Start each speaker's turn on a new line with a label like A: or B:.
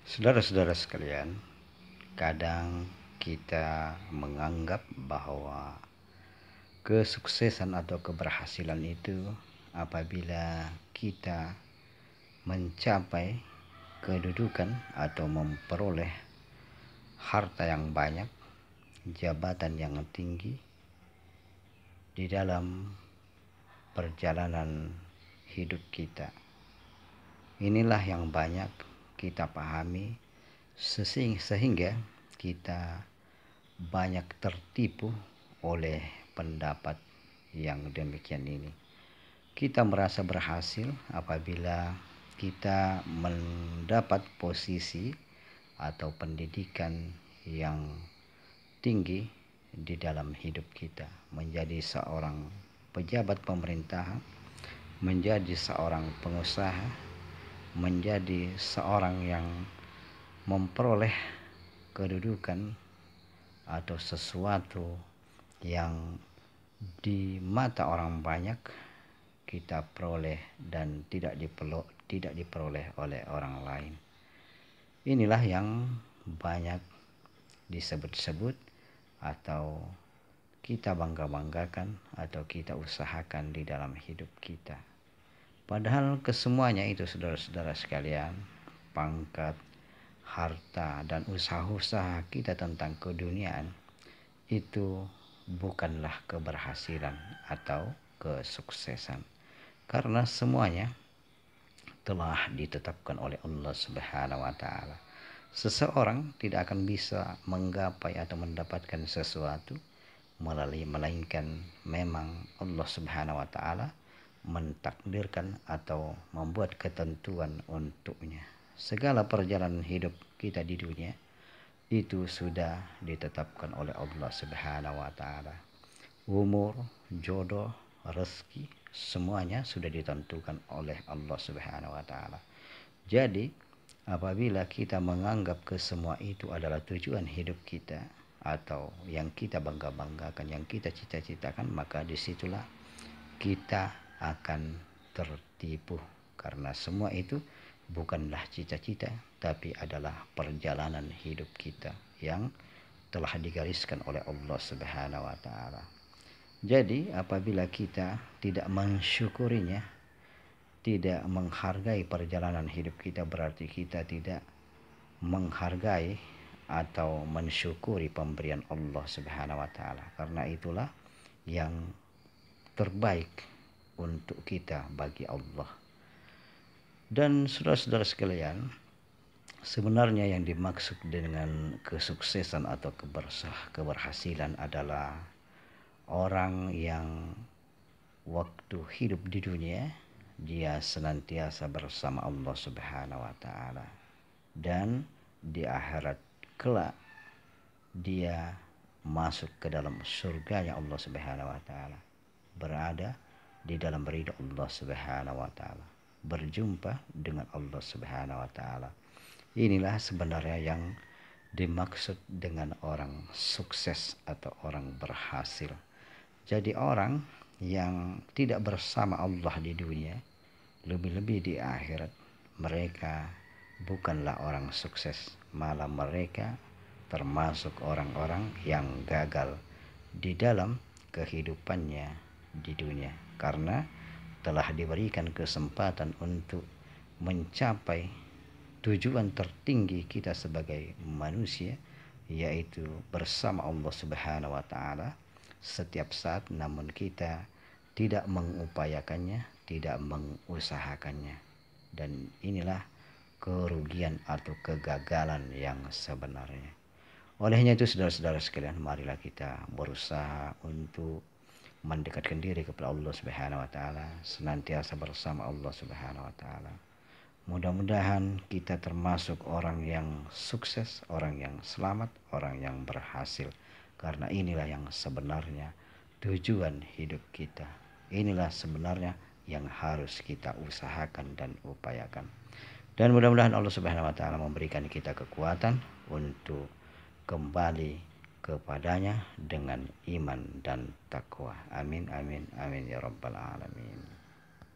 A: Saudara-saudara sekalian, kadang kita menganggap bahwa kesuksesan atau keberhasilan itu apabila kita mencapai kedudukan atau memperoleh harta yang banyak, jabatan yang tinggi di dalam perjalanan hidup kita. Inilah yang banyak kita pahami sehingga kita banyak tertipu oleh pendapat yang demikian ini. Kita merasa berhasil apabila kita mendapat posisi atau pendidikan yang tinggi di dalam hidup kita, menjadi seorang pejabat pemerintahan, menjadi seorang pengusaha, menjadi seorang yang memperoleh kedudukan atau sesuatu yang di mata orang banyak kita peroleh dan tidak diperoleh oleh orang lain. Inilah yang banyak disebut-sebut atau kita bangga-banggakan atau kita usahakan di dalam hidup kita. Padahal kesemuanya itu, saudara-saudara sekalian, pangkat, harta, dan usaha-usaha kita tentang keduniaan itu bukanlah keberhasilan atau kesuksesan, karena semuanya telah ditetapkan oleh Allah Subhanahu wa Ta'ala. Seseorang tidak akan bisa menggapai atau mendapatkan sesuatu melainkan memang Allah Subhanahu wa Ta'ala mentakdirkan atau membuat ketentuan untuknya. Segala perjalanan hidup kita di dunia itu sudah ditetapkan oleh Allah Subhanahu wa Ta'ala. Umur, jodoh, rezeki, semuanya sudah ditentukan oleh Allah Subhanahu wa Ta'ala. Jadi apabila kita menganggap kesemua itu adalah tujuan hidup kita atau yang kita bangga-banggakan, yang kita cita-citakan, maka disitulah kita akan tertipu, karena semua itu bukanlah cita-cita, tapi adalah perjalanan hidup kita yang telah digariskan oleh Allah Subhanahu wa Ta'ala. Jadi apabila kita tidak mensyukurinya, tidak menghargai perjalanan hidup kita, berarti kita tidak menghargai atau mensyukuri pemberian Allah Subhanahu wa Ta'ala. Karena itulah yang terbaik untuk kita bagi Allah. Dan saudara-saudara sekalian, sebenarnya yang dimaksud dengan kesuksesan atau keberhasilan adalah orang yang waktu hidup di dunia dia senantiasa bersama Allah Subhanahu wa Ta'ala, dan di akhirat kelak dia masuk ke dalam surganya Allah Subhanahu wa Ta'ala, berada di dalam ridha Allah Subhanahu wa Ta'ala, berjumpa dengan Allah Subhanahu wa Ta'ala. Inilah sebenarnya yang dimaksud dengan orang sukses atau orang berhasil. Jadi orang yang tidak bersama Allah di dunia, lebih-lebih di akhirat, mereka bukanlah orang sukses, malah mereka termasuk orang-orang yang gagal di dalam kehidupannya di dunia, karena telah diberikan kesempatan untuk mencapai tujuan tertinggi kita sebagai manusia, yaitu bersama Allah Subhanahu wa Ta'ala setiap saat, namun kita tidak mengupayakannya, tidak mengusahakannya. Dan inilah kerugian atau kegagalan yang sebenarnya. Olehnya itu, saudara-saudara sekalian, marilah kita berusaha untuk mendekatkan diri kepada Allah Subhanahu wa Ta'ala, senantiasa bersama Allah Subhanahu wa Ta'ala. Mudah-mudahan kita termasuk orang yang sukses, orang yang selamat, orang yang berhasil, karena inilah yang sebenarnya tujuan hidup kita. Inilah sebenarnya yang harus kita usahakan dan upayakan. Dan mudah-mudahan Allah Subhanahu wa Ta'ala memberikan kita kekuatan untuk kembali kepadanya dengan iman dan takwa. Amin, amin, amin ya rabbal alamin.